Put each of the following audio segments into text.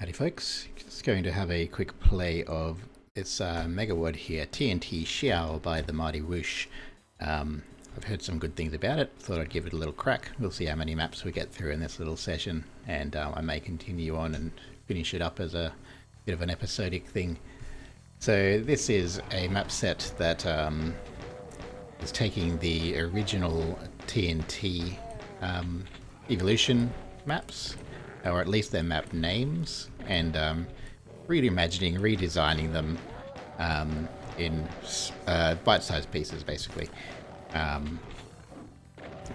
Howdy folks, just going to have a quick play of this Megawad here, TNT XIAO by TheMightyWhoosh. I've heard some good things about it, thought I'd give it a little crack. We'll see how many maps we get through in this little session, and I may continue on and finish it up as a bit of an episodic thing. So this is a map set that is taking the original TNT evolution maps, or at least their map names, and reimagining, redesigning them in bite-sized pieces, basically.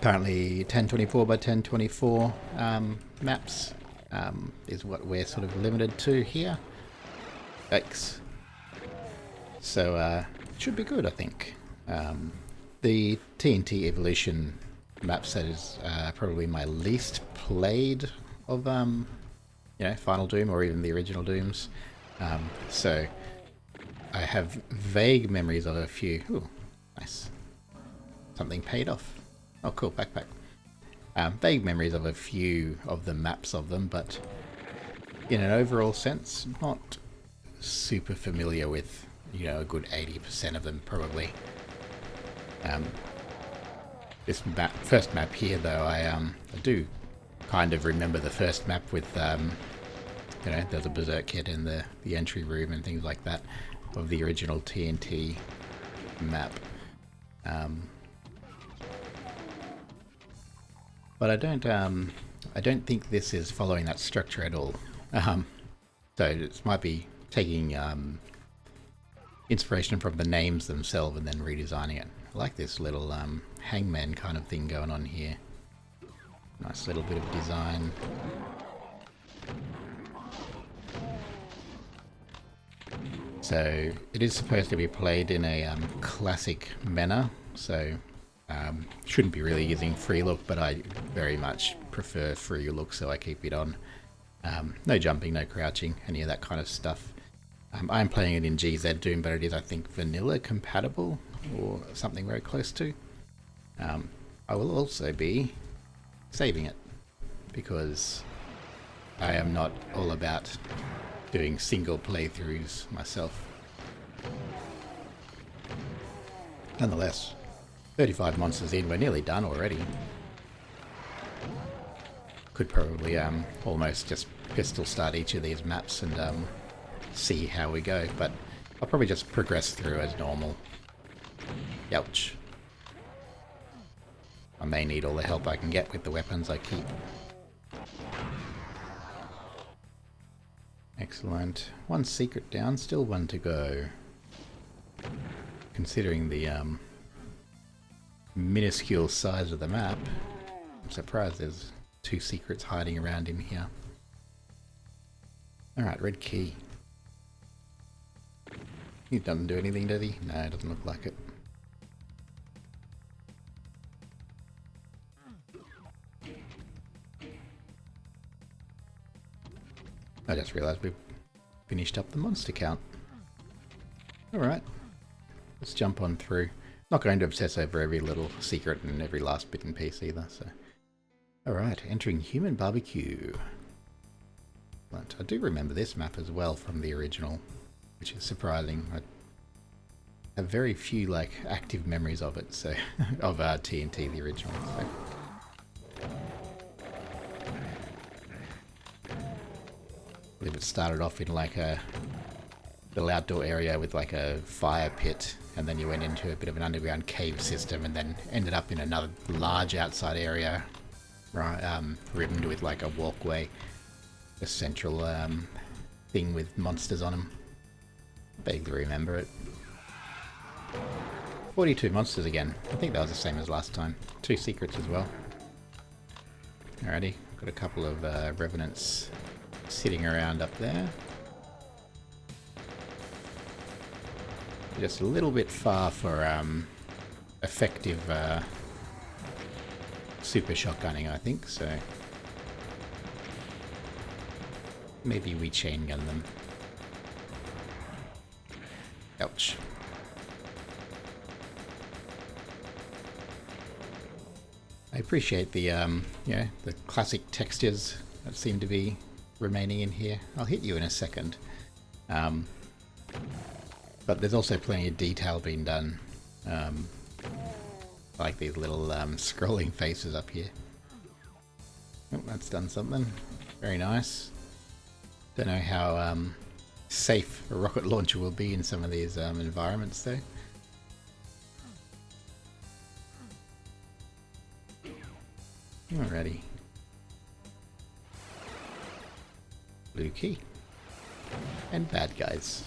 Currently 1024 by 1024 maps is what we're sort of limited to here. Yikes. So it should be good, I think. The TNT evolution map set is probably my least played of Final Doom or even the original Dooms. So I have vague memories of a few. Ooh, nice. Something paid off. Oh, cool, backpack. Vague memories of a few of the maps of them, but in an overall sense, not super familiar with, a good 80% of them, probably. This first map here, though, I do kind of remember the first map with, there's a berserk kit in the entry room and things like that of the original TNT map. But I don't think this is following that structure at all. So it might be taking inspiration from the names themselves and then redesigning it. I like this little hangman kind of thing going on here. Nice little bit of design. So it is supposed to be played in a classic manner, so shouldn't be really using free look, but I very much prefer free look, so I keep it on. No jumping, no crouching, any of that kind of stuff. I'm playing it in GZ Doom, but it is, I think, vanilla compatible or something very close to. I will also be saving it because I am not all about doing single playthroughs myself. Nonetheless, 35 monsters in, we're nearly done already. Could probably almost just pistol start each of these maps and see how we go, but I'll probably just progress through as normal. Ouch. I may need all the help I can get with the weapons I keep. Excellent. One secret down, still one to go. Considering the minuscule size of the map, I'm surprised there's 2 secrets hiding around in here. Alright, red key. He doesn't do anything, does he? No, it doesn't look like it. I just realised we've finished up the monster count. Alright, let's jump on through. Not going to obsess over every little secret and every last bit and piece either, so. Alright, entering Human Barbecue. But I do remember this map as well from the original, which is surprising. I have very few active memories of it, so of TNT, the original. So. I believe it started off in a little outdoor area with a fire pit, and then you went into a bit of an underground cave system, and then ended up in another large outside area, right, rimmed with a walkway, a central thing with monsters on them. Vaguely remember it. 42 monsters again. I think that was the same as last time. 2 secrets as well. Alrighty, got a couple of revenants sitting around up there. Just a little bit far for effective super shotgunning, I think, so maybe we chain gun them. Ouch. I appreciate the the classic textures that seem to be remaining in here. I'll hit you in a second. But there's also plenty of detail being done. Like these little scrolling faces up here. Oh, that's done something. Very nice. Don't know how safe a rocket launcher will be in some of these environments though. Alrighty. Blue key. And bad guys.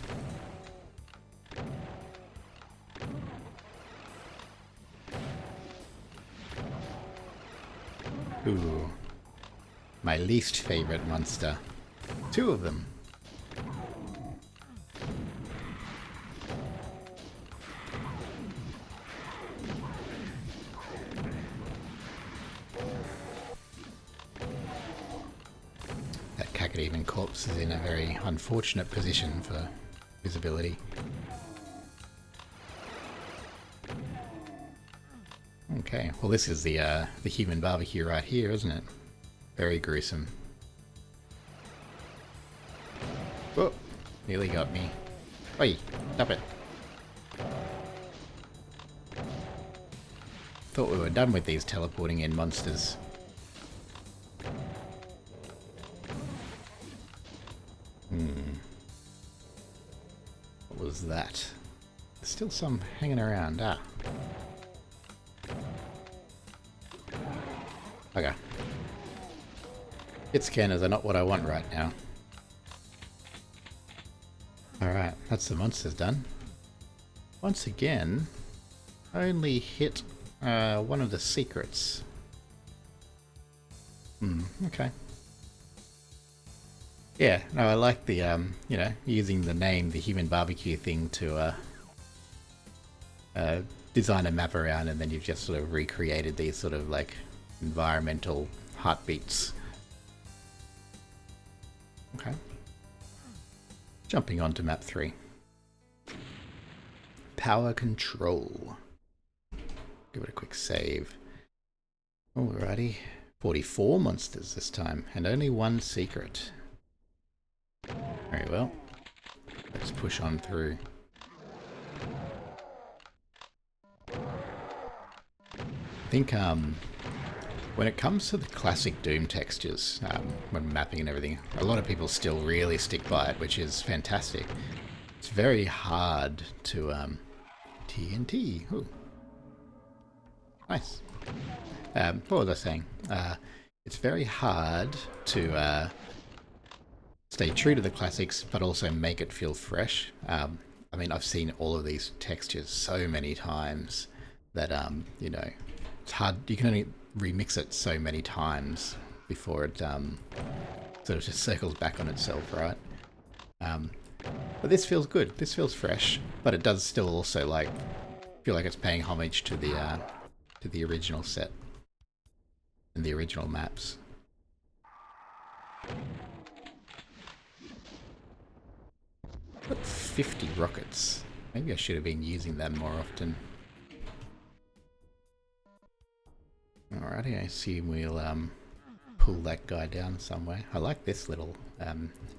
Ooh. My least favorite monster. 2 of them. That Cacodemon corpse is in a very unfortunate position for visibility. Okay, well this is the human barbecue right here, isn't it? Very gruesome. Oh, nearly got me. Oi, stop it. Thought we were done with these teleporting in monsters. What was that? There's still some hanging around. Ah. Okay. Hit scanners are not what I want right now. Alright, that's the monsters done. Once again, only hit one of the secrets. Okay. Yeah, no, I like the, you know, using the name, the human barbecue thing to design a map around, and then you've just sort of recreated these sort of like environmental heartbeats. Okay. Jumping on to map 3. Power control. Give it a quick save. Alrighty. 44 monsters this time, and only 1 secret. Very well. Let's push on through. I think when it comes to the classic Doom textures, when mapping and everything, a lot of people still really stick by it, which is fantastic. It's very hard to TNT. Ooh. Nice. What was I saying? It's very hard to stay true to the classics, but also make it feel fresh. I mean, I've seen all of these textures so many times that, you know, it's hard. You can only remix it so many times before it sort of just circles back on itself, right? But this feels good. This feels fresh, but it does still also like feel like it's paying homage to the original set and the original maps. Got 50 rockets. Maybe I should have been using them more often. Alrighty, I assume we'll pull that guy down somewhere. I like this little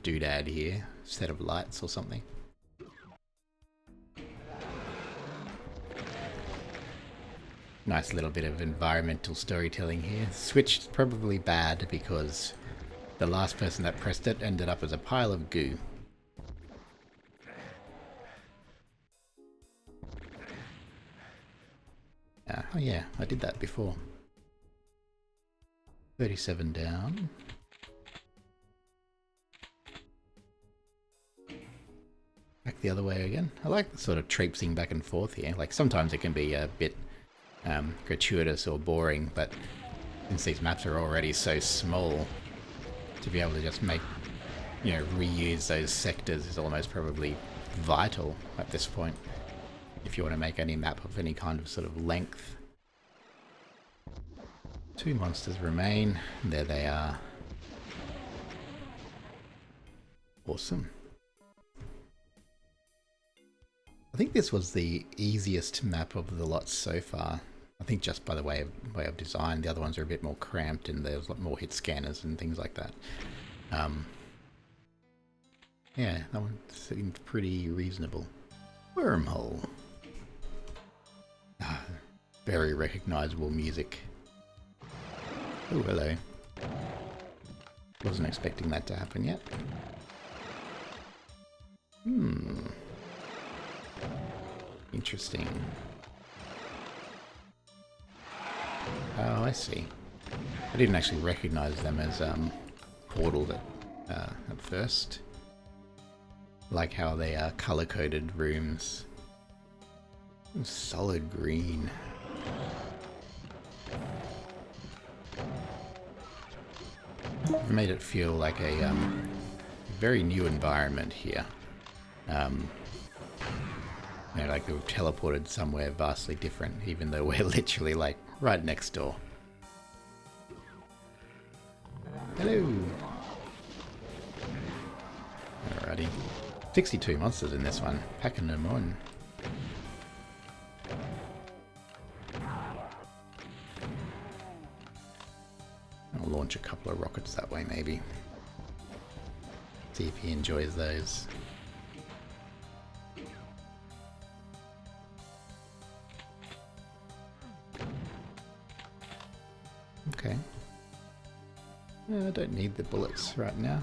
doodad here, set of lights or something. Nice little bit of environmental storytelling here. Switched probably bad because the last person that pressed it ended up as a pile of goo. Oh yeah, I did that before. 37 down. Back the other way again. I like the sort of traipsing back and forth here. Like sometimes it can be a bit gratuitous or boring, but since these maps are already so small, to be able to just make, you know, reuse those sectors is almost probably vital at this point if you want to make any map of any kind of sort of length. 2 monsters remain. There they are. Awesome. I think this was the easiest map of the lot so far. I think just by the way of design. The other ones are a bit more cramped and there's a lot more hit scanners and things like that. Yeah, that one seemed pretty reasonable. Wormhole. Ah, very recognizable music. Oh, hello. Wasn't expecting that to happen yet. Interesting. Oh, I see. I didn't actually recognize them as portal at first. Like how they are color-coded rooms. Solid green. Made it feel like a very new environment here. You know, like we were teleported somewhere vastly different, even though we're literally like right next door. Hello. Alrighty. 62 monsters in this one. Packing them on. I'll launch a couple of rockets that way, maybe. See if he enjoys those. Okay. I don't need the bullets right now.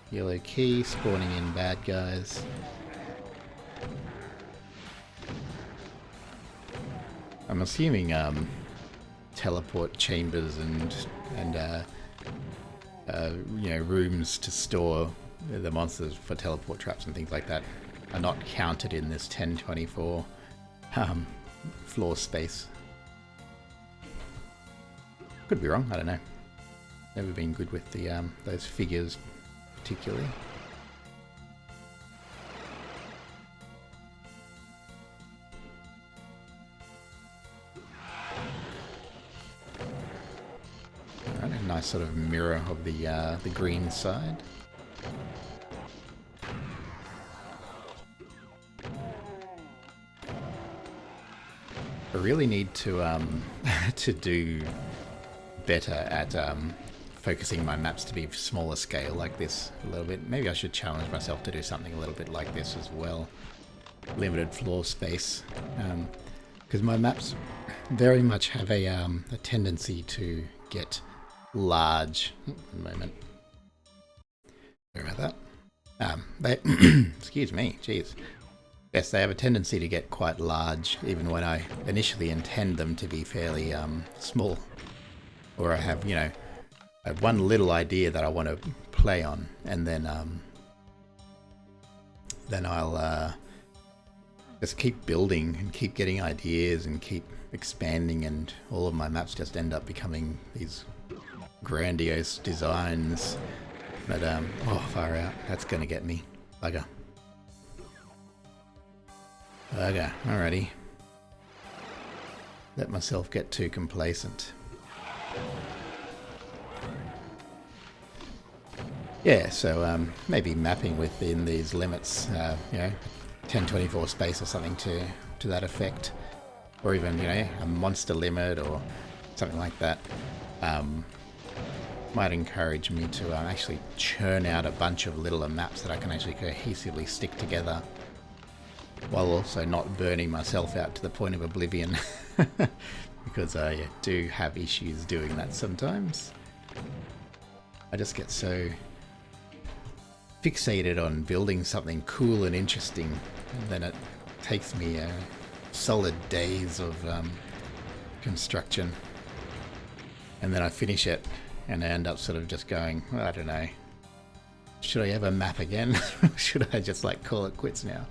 Yellow key, spawning in bad guys. I'm assuming teleport chambers and you know, rooms to store the monsters for teleport traps and things like that are not counted in this 1024 floor space. Could be wrong, I don't know. Never been good with the those figures particularly. Alright, a nice sort of mirror of the green side. I really need to to do better at focusing my maps to be smaller scale like this a little bit. Maybe I should challenge myself to do something a little bit like this as well. Limited floor space, because my maps very much have a tendency to get large. One moment. Sorry about that. They excuse me, jeez. Yes, they have a tendency to get quite large, even when I initially intend them to be fairly small. Or I have, you know, one little idea that I want to play on, and then I'll just keep building and keep getting ideas and keep expanding, and all of my maps just end up becoming these grandiose designs. But oh, far out, that's gonna get me. Bugger. Bugger. Alrighty. Let myself get too complacent. Yeah, so maybe mapping within these limits, you know, 1024 space or something to that effect, or even, you know, a monster limit or something like that, might encourage me to actually churn out a bunch of littler maps that I can actually cohesively stick together, while also not burning myself out to the point of oblivion, because I do have issues doing that sometimes. I just get so fixated on building something cool and interesting, and then it takes me solid days of construction, and then I finish it and I end up sort of just going, well, I don't know, should I ever map again? Should I just like call it quits now?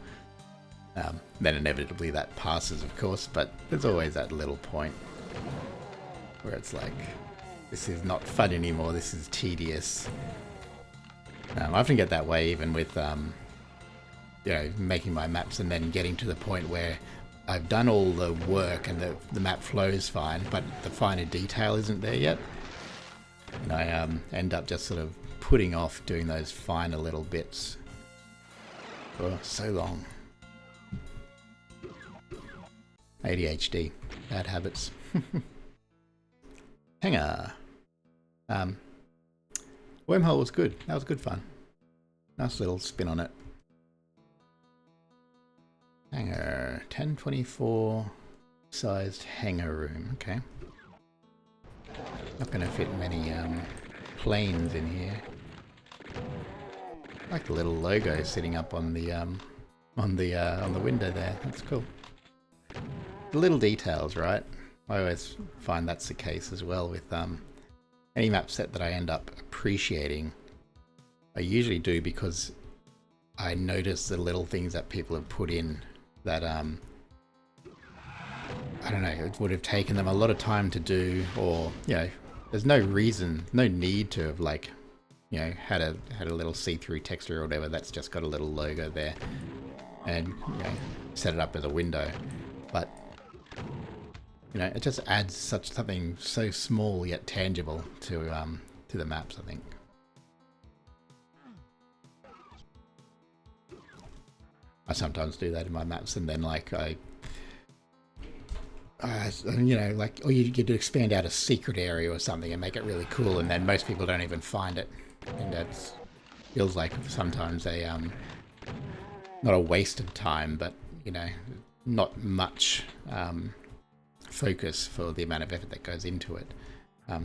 Then inevitably that passes, of course, but there's always that little point where it's like, this is not fun anymore, this is tedious. I often get that way even with, you know, making my maps and then getting to the point where I've done all the work and the map flows fine, but the finer detail isn't there yet. And I end up just sort of putting off doing those finer little bits for so long. ADHD, bad habits. Hanger. Wormhole was good. That was good fun. Nice little spin on it. Hangar, 1024 sized hangar room. Okay. Not going to fit many planes in here. I like the little logo sitting up on the window there. That's cool. The little details, right? I always find that's the case as well with any map set that I end up appreciating. I usually do because I notice the little things that people have put in that I don't know, it would have taken them a lot of time to do, or there's no reason, no need to have like had a little see-through texture or whatever. That's just got a little logo there, and set it up as a window. But it just adds something so small yet tangible to the maps, I think. I sometimes do that in my maps, and then like or you get to expand out a secret area or something and make it really cool, and then most people don't even find it, and that feels like sometimes a not a waste of time, but not much focus for the amount of effort that goes into it.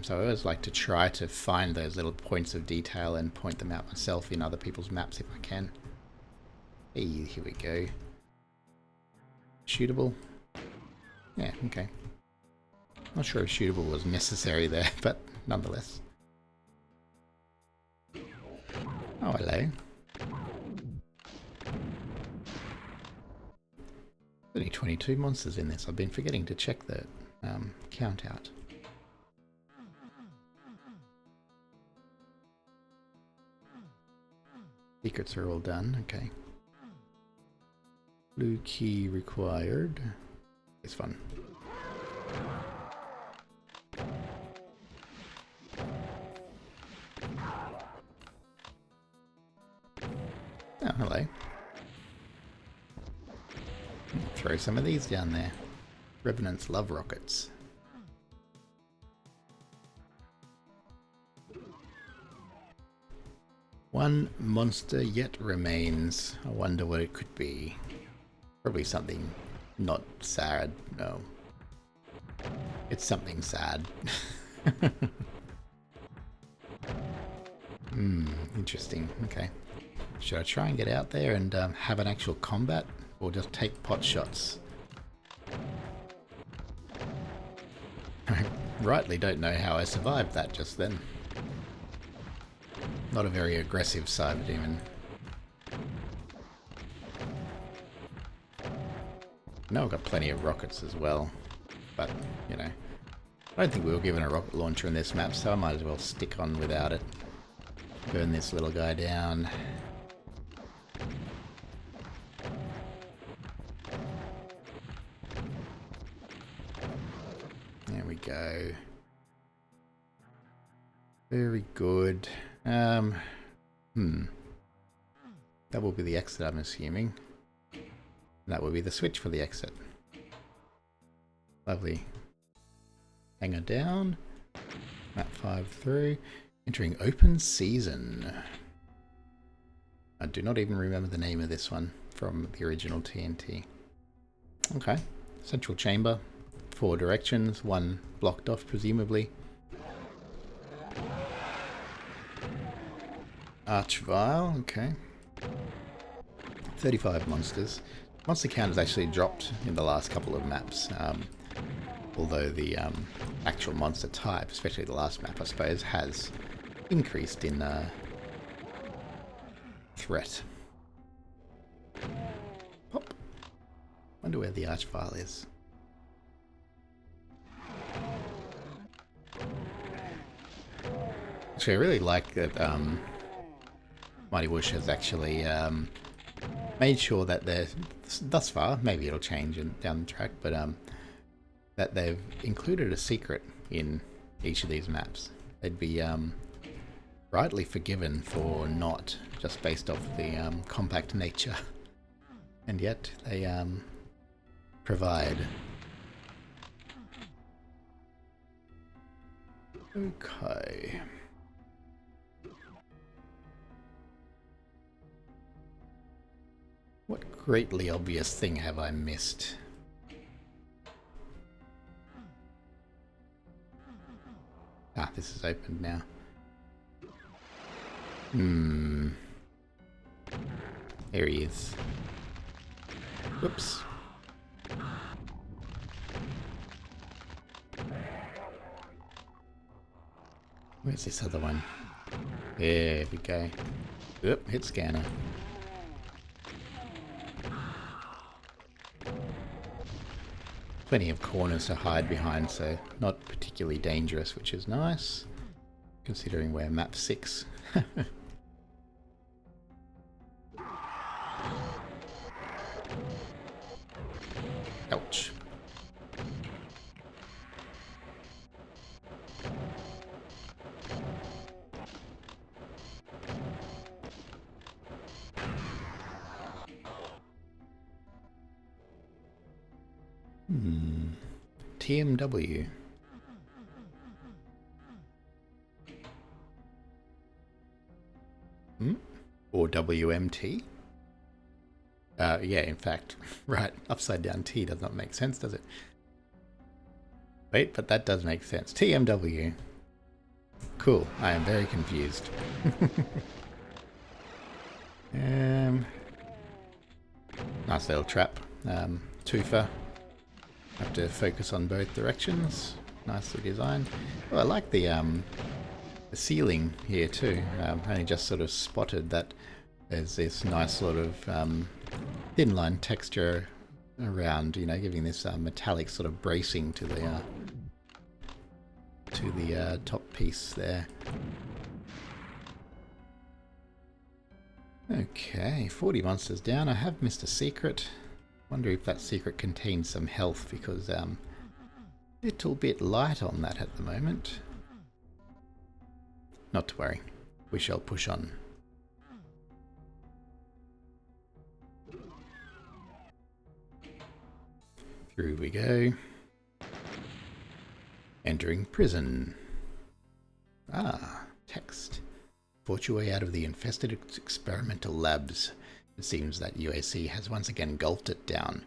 So I always like to try to find those little points of detail and point them out myself in other people's maps if I can. Hey, here we go. Shootable. Yeah, okay. Not sure if shootable was necessary there, but nonetheless. Oh, hello. Only 22 monsters in this. I've been forgetting to check the count out. Secrets are all done, okay. Blue key required. It's fun. Oh, hello. Throw some of these down there. Revenants love rockets. One monster yet remains. I wonder what it could be. Probably something not sad. No. It's something sad. Interesting. Okay. Should I try and get out there and have an actual combat, or just take pot shots? I rightly don't know how I survived that just then. Not a very aggressive cyber demon. I know I've got plenty of rockets as well, but I don't think we were given a rocket launcher in this map, so I might as well stick on without it. Burn this little guy down. There we go. Very good. That will be the exit, I'm assuming. That will be the switch for the exit. Lovely. Hangar down. Map 5 through. Entering open season. I do not even remember the name of this one from the original TNT. Okay. Central chamber. 4 directions. 1 blocked off, presumably. Arch vial. Okay. 35 monsters. Monster count has actually dropped in the last couple of maps, although the actual monster type, especially the last map I suppose, has increased in threat. Pop. Wonder where the arch vial is. Actually, I really like that TheMightyWhoosh has actually made sure that they're, thus far, maybe it'll change down the track, but that they've included a secret in each of these maps. They'd be rightly forgiven for not, just based off the compact nature, and yet they provide. Okay. greatly obvious thing have I missed? Ah, this is opened now. There he is. Whoops. Where's this other one? There we go. Oop, hit scanner. Plenty of corners to hide behind, so not particularly dangerous, which is nice, considering we're map 6. Ouch. TMW. Or WMT? Yeah, in fact, right, upside down T does not make sense, does it? Wait, but that does make sense. TMW. Cool, I am very confused. Nice little trap. Twofer. Have to focus on both directions. Nicely designed. Oh, I like the ceiling here too. Only just sort of spotted that there's this nice sort of thin line texture around, you know, giving this metallic sort of bracing to the top piece there. Okay, 40 monsters down. I have missed a secret. Wonder if that secret contains some health, because little bit light on that at the moment. Not to worry, we shall push on. Through we go. Entering prison. Ah, text. Fought your way out of the infested experimental labs. It seems that UAC has once again gulped it down.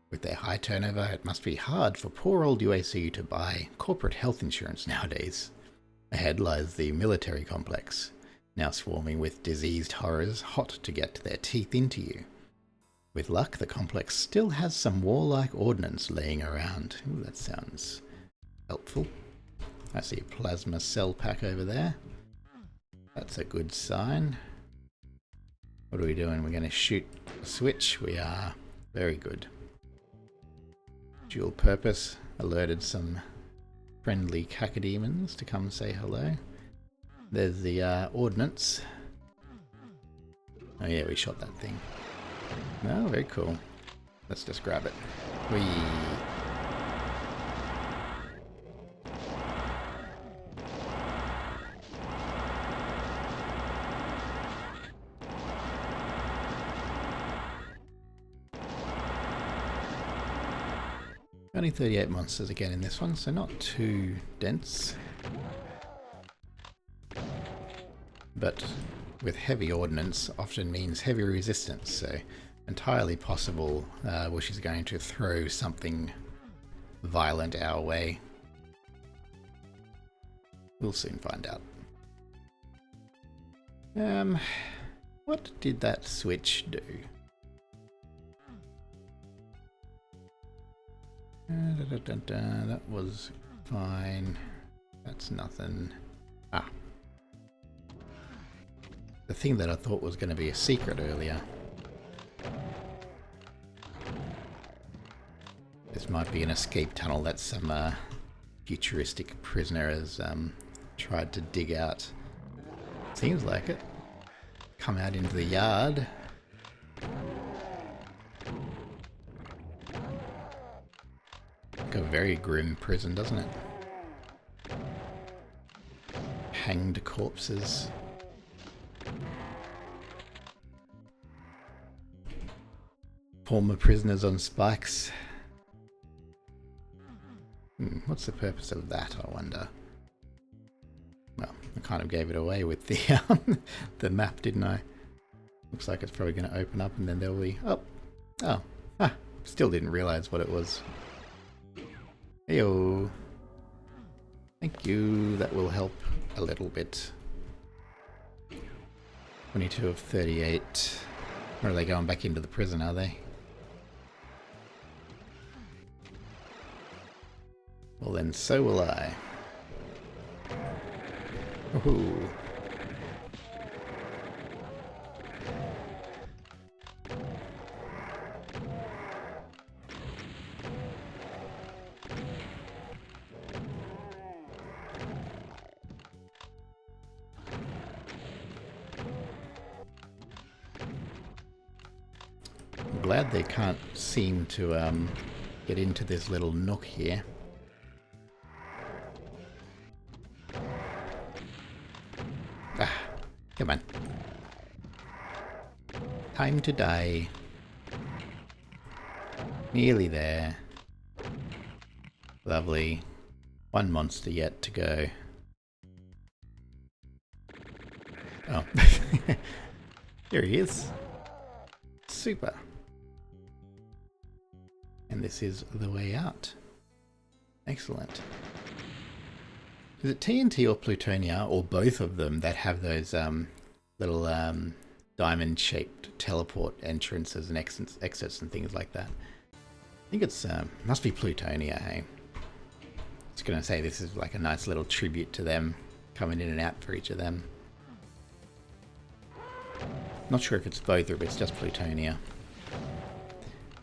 With their high turnover, it must be hard for poor old UAC to buy corporate health insurance nowadays. Ahead lies the military complex, now swarming with diseased horrors hot to get their teeth into you. With luck, the complex still has some warlike ordnance laying around. Ooh, that sounds helpful. I see a plasma cell pack over there. That's a good sign. What are we doing? We're going to shoot a switch. We are. Very good. Dual purpose. Alerted some friendly cacodemons to come say hello. There's the ordnance. Oh yeah, we shot that thing. Oh, very cool. Let's just grab it. Whee! Only 38 monsters again in this one, so not too dense. But with heavy ordnance often means heavy resistance, so entirely possible Whoosh is going to throw something violent our way. We'll soon find out. What did that switch do? That was fine. That's nothing. Ah. The thing that I thought was going to be a secret earlier. This might be an escape tunnel that some futuristic prisoner has tried to dig out. Seems like it. Come out into the yard. Like a very grim prison, doesn't it? Hanged corpses. Former prisoners on spikes. What's the purpose of that, I wonder? Well, I kind of gave it away with the the map, didn't I? Looks like it's probably going to open up and then there'll be... Oh, Oh, still didn't realize what it was. Heyo. Thank you, that will help a little bit. 22 of 38. Or are they going back into the prison, are they? Well then, so will I. Woohoo. I'm glad they can't seem to get into this little nook here. Ah, come on. Time to die. Nearly there. Lovely. One monster yet to go. Oh. Here he is. Super. And this is the way out. Excellent. Is it TNT or Plutonia, or both of them, that have those little diamond-shaped teleport entrances and exits and things like that? I think it's must be Plutonia, hey? I was going to say this is like a nice little tribute to them, coming in and out for each of them. Not sure if it's both or if it's just Plutonia.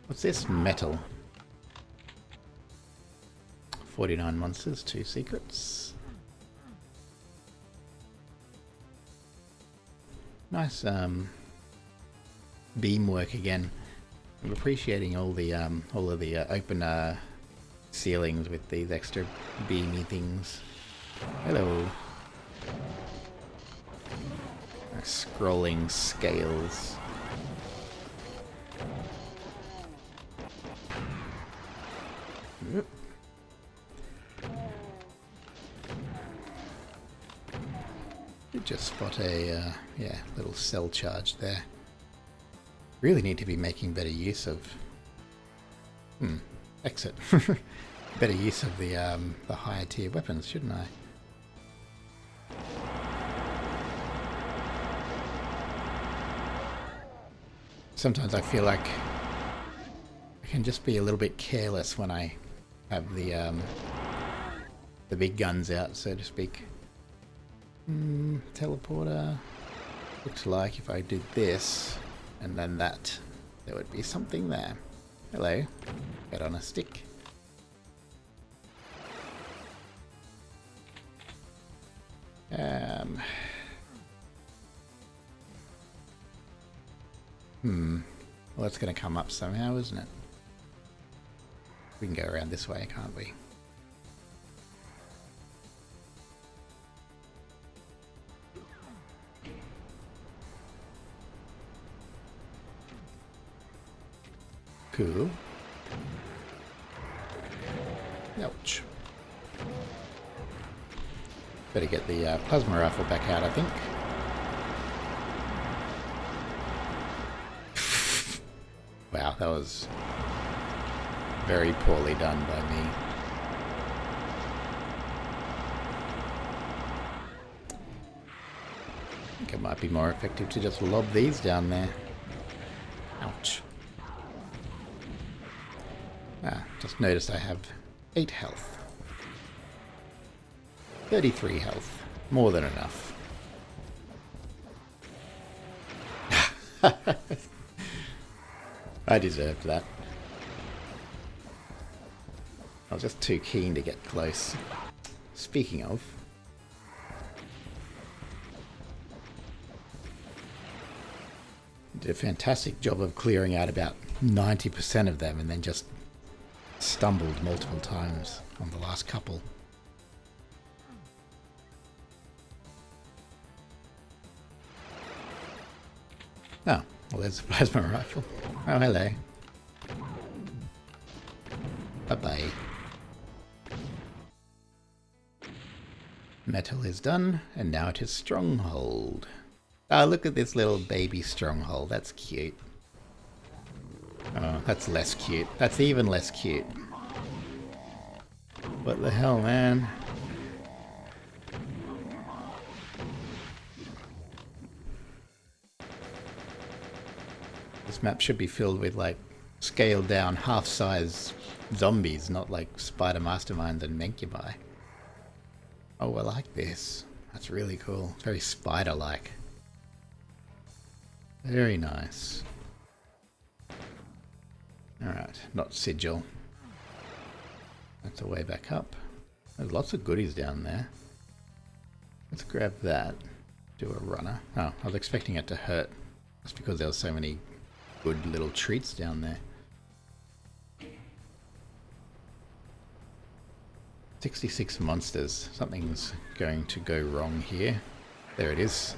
What's this? Metal. 49 monsters, 2 secrets. Nice beam work again. I'm appreciating all the open ceilings with these extra beamy things. Hello. Scrolling scales. Yep. Did just spot a yeah, little cell charge there. Really need to be making better use of exit. Better use of the higher tier weapons, shouldn't I? Sometimes I feel like I can just be a little bit careless when I have the big guns out, so to speak. Teleporter. Looks like if I did this and then that, there would be something there. Hello. Get on a stick. Well, that's going to come up somehow, isn't it? We can go around this way, can't we? Cool. Ouch. Better get the plasma rifle back out, I think. Wow, that was very poorly done by me. I think it might be more effective to just lob these down there. Ouch. Just noticed I have 8 health. 33 health. More than enough. I deserved that. I was just too keen to get close. Speaking of... did a fantastic job of clearing out about 90% of them and then just stumbled multiple times on the last couple. Oh, well there's the plasma rifle. Oh, hello. Bye-bye. Metal is done, and now it is Stronghold. Ah, look at this little baby Stronghold. That's cute. Oh, that's less cute. That's even less cute. What the hell, man? This map should be filled with, like, scaled down, half-size zombies, not like spider masterminds and Menkibai. Oh, I like this. That's really cool. It's very spider-like. Very nice. Alright, not sigil. That's a way back up. There's lots of goodies down there. Let's grab that. Do a runner. Oh, I was expecting it to hurt. That's because there were so many good little treats down there. 66 monsters. Something's going to go wrong here. There it is.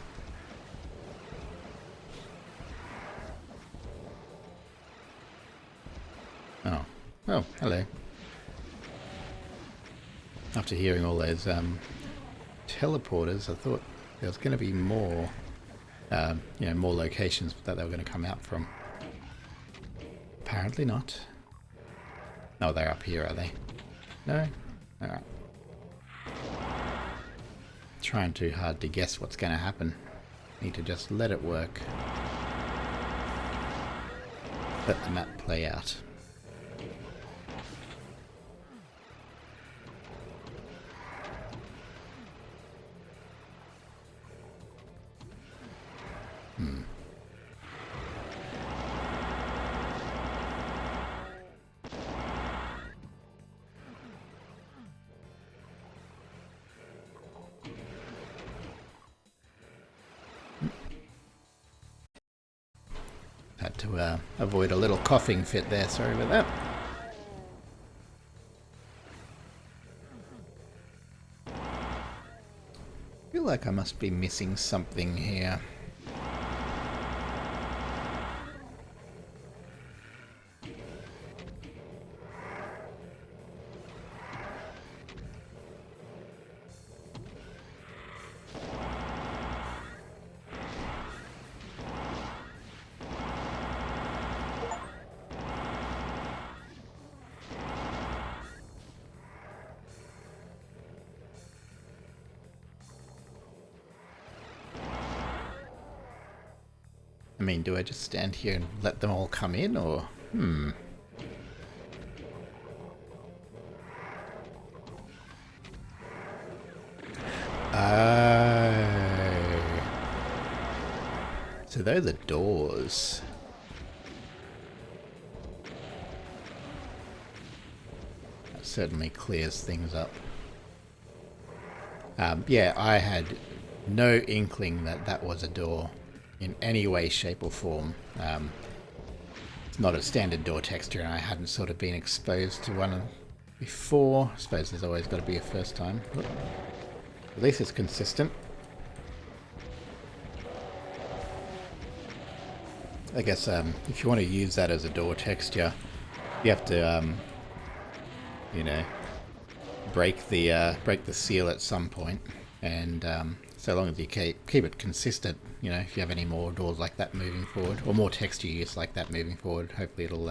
Oh. Oh, hello. After hearing all those teleporters, I thought there was going to be more, you know, more locations that they were going to come out from. Apparently not. Oh, they're up here, are they? No? Alright. Trying too hard to guess what's going to happen. Need to just let it work. Let the map play out. Had to avoid a little coughing fit there, sorry about that. I feel like I must be missing something here. I mean, do I just stand here and let them all come in, or... Oh. So those are doors. That certainly clears things up. Yeah, I had no inkling that that was a door in any way, shape or form. It's not a standard door texture, and I hadn't sort of been exposed to one before. I suppose there's always got to be a first time. At least it's consistent. I guess if you want to use that as a door texture, you have to, you know, break the seal at some point, and so long as you keep it consistent, you know, if you have any more doors like that moving forward, or more texture use like that moving forward, hopefully it'll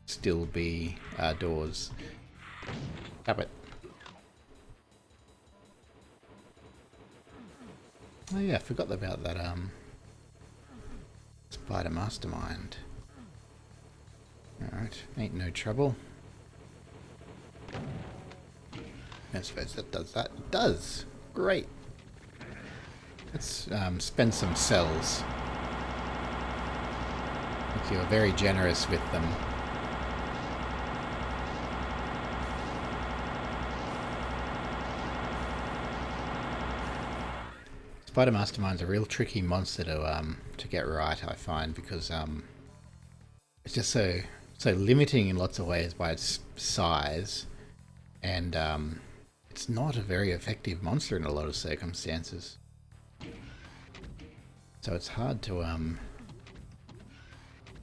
still be doors. Have it. Oh yeah, I forgot about that spider mastermind. Alright, ain't no trouble. I suppose that does that. It does! Great! Let's spend some cells. You're very generous with them. Spider Mastermind's a real tricky monster to get right, I find, because it's just so limiting in lots of ways by its size, and it's not a very effective monster in a lot of circumstances. So it's hard to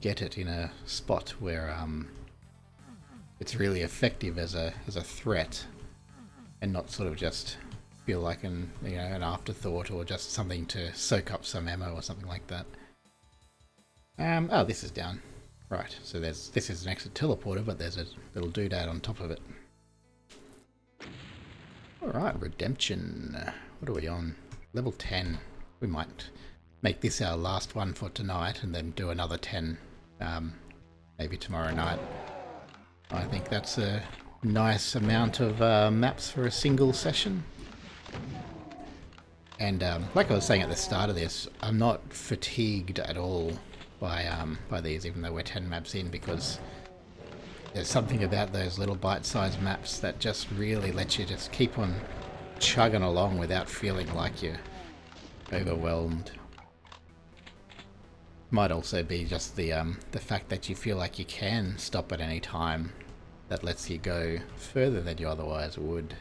get it in a spot where it's really effective as a threat, and not sort of just feel like an afterthought, or just something to soak up some ammo or something like that. Oh, this is down. Right, so this is an exit teleporter, but there's a little doodad on top of it. Alright, Redemption. What are we on? Level 10. We might make this our last one for tonight and then do another 10 maybe tomorrow night. I think that's a nice amount of maps for a single session. And like I was saying at the start of this, I'm not fatigued at all by these, even though we're 10 maps in, because there's something about those little bite-sized maps that just really let you just keep on chugging along without feeling like you're overwhelmed. Might also be just the fact that you feel like you can stop at any time that lets you go further than you otherwise would.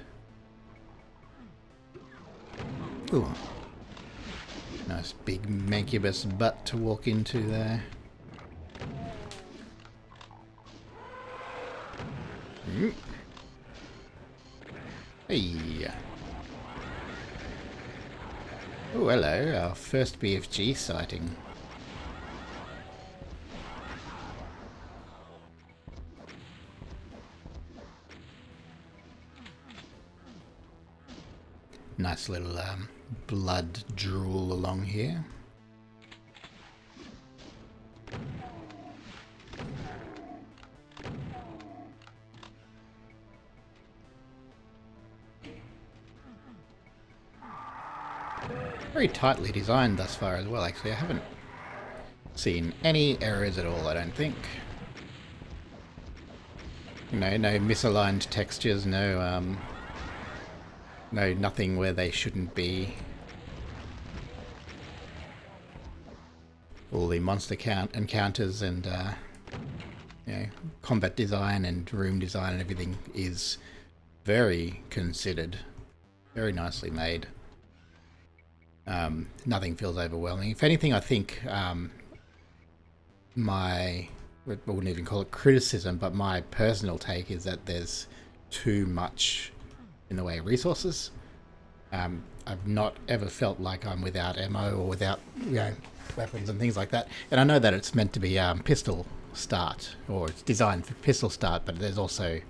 Ooh. Nice big mancubus butt to walk into there. Hey. Oh, hello, our first BFG sighting. Nice little blood drool along here. Very tightly designed thus far as well, actually. I haven't seen any errors at all, I don't think. You know, no misaligned textures, no nothing where they shouldn't be. All the monster encounters and you know, combat design and room design and everything is very considered, very nicely made. Nothing feels overwhelming. If anything, I think I wouldn't even call it criticism, but my personal take is that there's too much in the way of resources. I've not ever felt like I'm without ammo or without, you know, weapons and things like that. And I know that it's meant to be pistol start, or it's designed for pistol start, but there's also,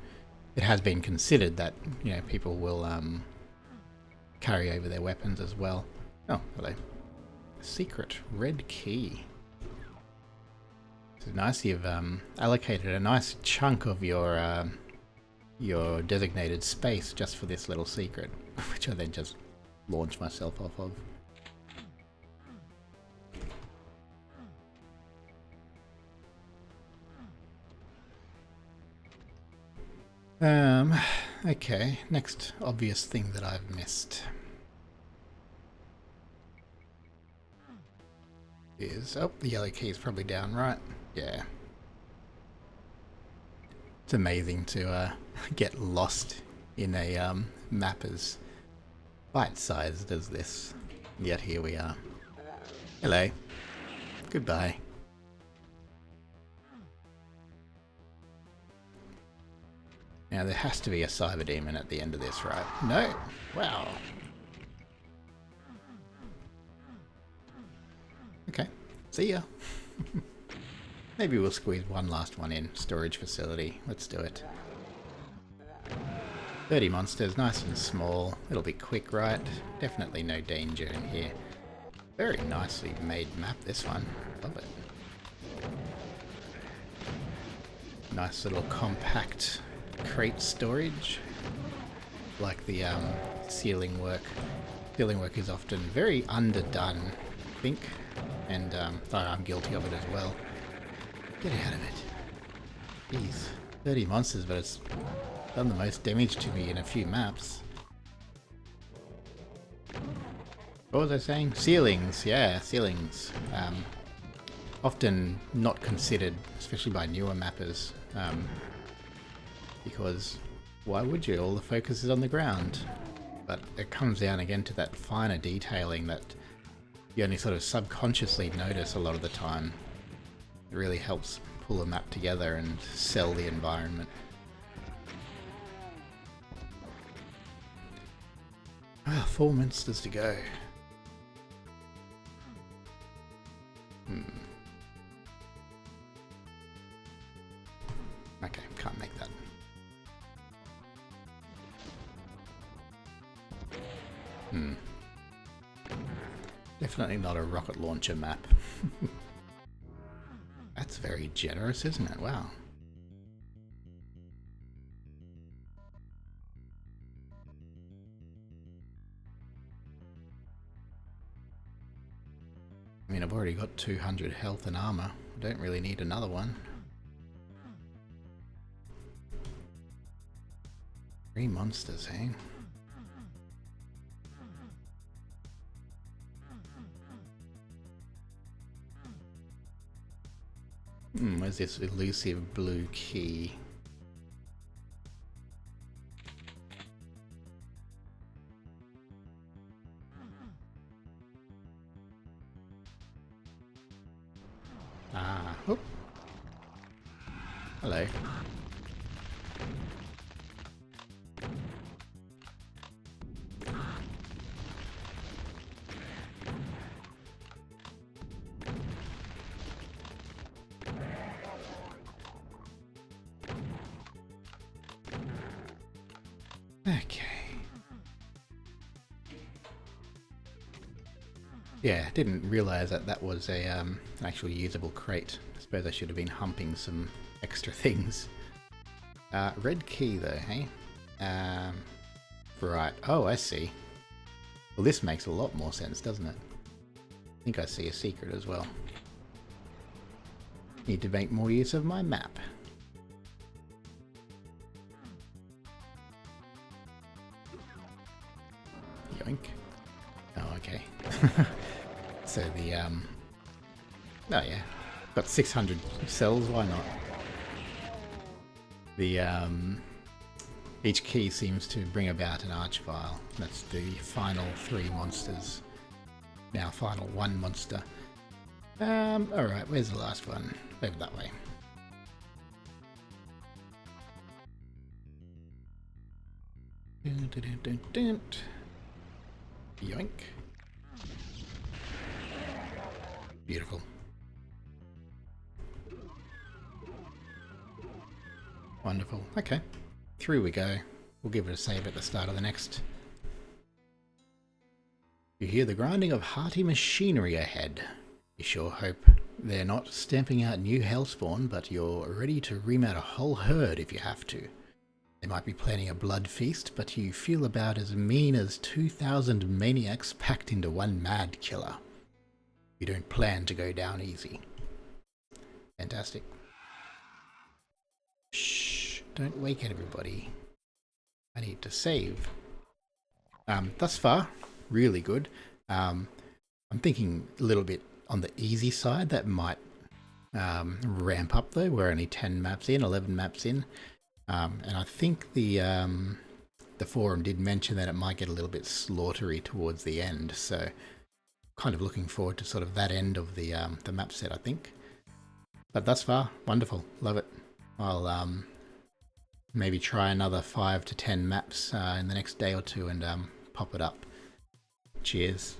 it has been considered that, you know, people will carry over their weapons as well. Oh, hello. Secret red key. It's nice you've allocated a nice chunk of your designated space just for this little secret, which I then just launch myself off of. Okay, next obvious thing that I've missed is, oh, the yellow key is probably down, right? Yeah. It's amazing to get lost in a map as bite-sized as this. Yet here we are. Hello. Goodbye. Now there has to be a cyber demon at the end of this, right? No? Wow. Okay. See ya. Maybe we'll squeeze one last one in. Storage facility. Let's do it. 30 monsters, nice and small. It'll be quick, right? Definitely no danger in here. Very nicely made map, this one. Love it. Nice little compact crate storage. Like the ceiling work. Ceiling work is often very underdone, I think. And I'm guilty of it as well. Get out of it. Jeez. 30 monsters, but it's done the most damage to me in a few maps. What was I saying? Ceilings. Yeah, ceilings. Often not considered, especially by newer mappers. Because why would you? All the focus is on the ground. But it comes down again to that finer detailing that you only sort of subconsciously notice a lot of the time. It really helps pull a map together and sell the environment. Ah, 4 monsters to go. Okay, can't make that. Definitely not a rocket launcher map. That's very generous, isn't it? Wow. I mean, I've already got 200 health and armor. I don't really need another one. 3 monsters, eh? Where's this elusive blue key? Ah, whoop. Hello. Okay. Yeah, didn't realize that that was a an actual usable crate. I suppose I should have been humping some extra things. Red key though, hey? Right. Oh, I see. Well, this makes a lot more sense, doesn't it? I think I see a secret as well. Need to make more use of my map. Yoink. Oh, okay. So the, oh yeah. Got 600 cells, why not? The, each key seems to bring about an archvile. That's the final 3 monsters. Now final 1 monster. Alright, where's the last one? Over that way. Yoink. Beautiful. Wonderful. Okay. Through we go. We'll give it a save at the start of the next. You hear the grinding of hearty machinery ahead. You sure hope they're not stamping out new hellspawn, but you're ready to ream out a whole herd if you have to. They might be planning a blood feast, but you feel about as mean as 2,000 maniacs packed into one mad killer. You don't plan to go down easy. Fantastic. Shh, don't wake everybody. I need to save. Thus far, really good. I'm thinking a little bit on the easy side. That might ramp up though. We're only 10 maps in, 11 maps in. And I think the forum did mention that it might get a little bit slaughtery towards the end. So kind of looking forward to sort of that end of the map set, I think. But thus far, wonderful. Love it. I'll maybe try another 5 to 10 maps in the next day or two and pop it up. Cheers.